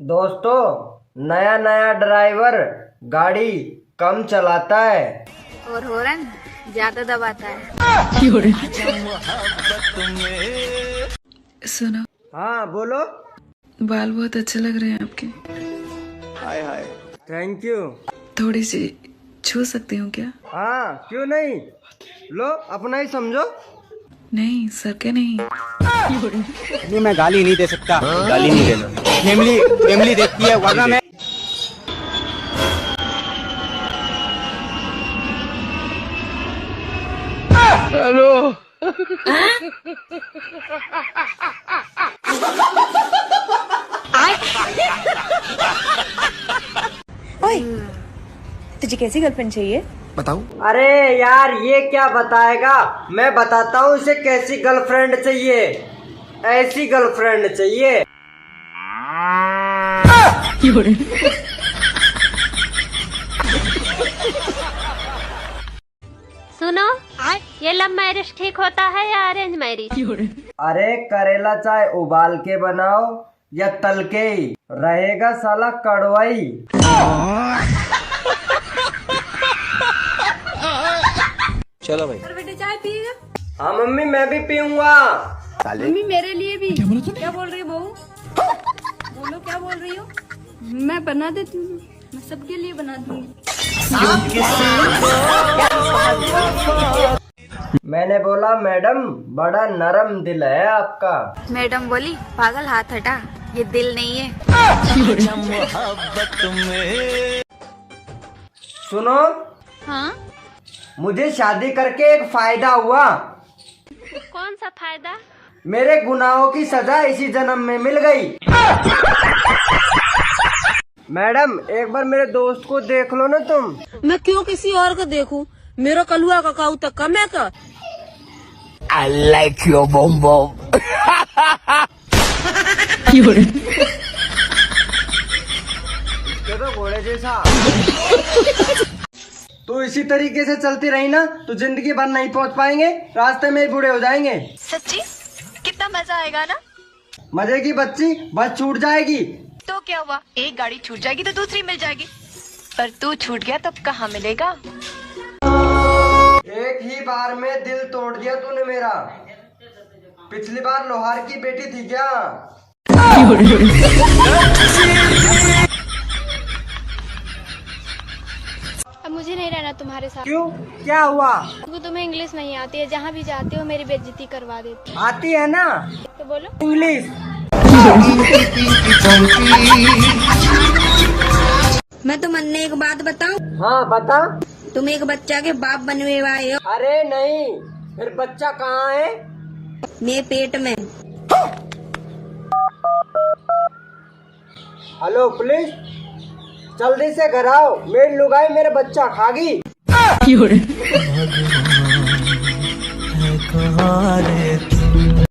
दोस्तों, नया नया ड्राइवर गाड़ी कम चलाता है और हॉर्न ज्यादा दबाता है। सुनो, हाँ बोलो। बाल बहुत अच्छे लग रहे हैं आपके। हाय हाय, थैंक यू। थोड़ी सी छू सकती हूँ क्या? हाँ क्यों नहीं, लो अपना ही समझो। नहीं सर के नहीं। नहीं, मैं गाली नहीं दे सकता। गाली नहीं देना, फैमिली देखती है, वरना मैं हेलो। ओए, तुझे कैसी गर्लफ्रेंड चाहिए? बताऊं? अरे यार ये क्या बताएगा, मैं बताता हूँ इसे कैसी गर्लफ्रेंड चाहिए। ऐसी गर्लफ्रेंड चाहिए। सुनो, ये लव मैरिज ठीक होता है या अरेंज मैरिज? अरे करेला चाहे उबाल के बनाओ या तल के ही, रहेगा साला कड़वाई। चलो भाई। बेटे चाय पिएगा? हाँ मम्मी मैं भी पीऊंगा। मम्मी मेरे लिए भी। क्या बोल रही हो बहू? बोलो क्या बोल रही हो? मैं बना देती हूँ, मैं सबके लिए बना दूंगी। मैंने बोला मैडम बड़ा नरम दिल है आपका। मैडम बोली पागल हाथ हटा, ये दिल नहीं है। सुनो, हाँ मुझे शादी करके एक फायदा हुआ। कौन सा फायदा? मेरे गुनाहों की सजा इसी जन्म में मिल गई। मैडम एक बार मेरे दोस्त को देख लो ना तुम। मैं क्यों किसी और को देखूं? मेरा कलुआ का काऊ तक कम है का? I like your bom bom. ये तो घोड़े जैसा। तो इसी तरीके से चलती रही ना तो जिंदगी भर नहीं पहुंच पाएंगे, रास्ते में ही बूढ़े हो जाएंगे। सच्ची? कितना मजा आएगा ना। मजे की बच्ची, बस छूट जाएगी। तो क्या हुआ, एक गाड़ी छूट जाएगी तो दूसरी मिल जाएगी, पर तू छूट गया तब कहाँ मिलेगा। एक ही बार में दिल तोड़ दिया तूने मेरा। पिछली बार लोहार की बेटी थी क्या? अब मुझे नहीं रहना तुम्हारे साथ। क्यों, क्या हुआ? क्योंकि तुम्हें इंग्लिश नहीं आती है, जहाँ भी जाते हो मेरी बेइज्जती करवा देती आती है ना तो बोलो। इंग्लिश। मैं तुमने एक बात बताऊं? हाँ बता। तुम एक बच्चा के बाप बनवे वाले हो। अरे नहीं, फिर बच्चा कहाँ है? मेरे पेट में। हेलो पुलिस, जल्दी से घर आओ, मेरी लुगाई मेरा बच्चा खा गई।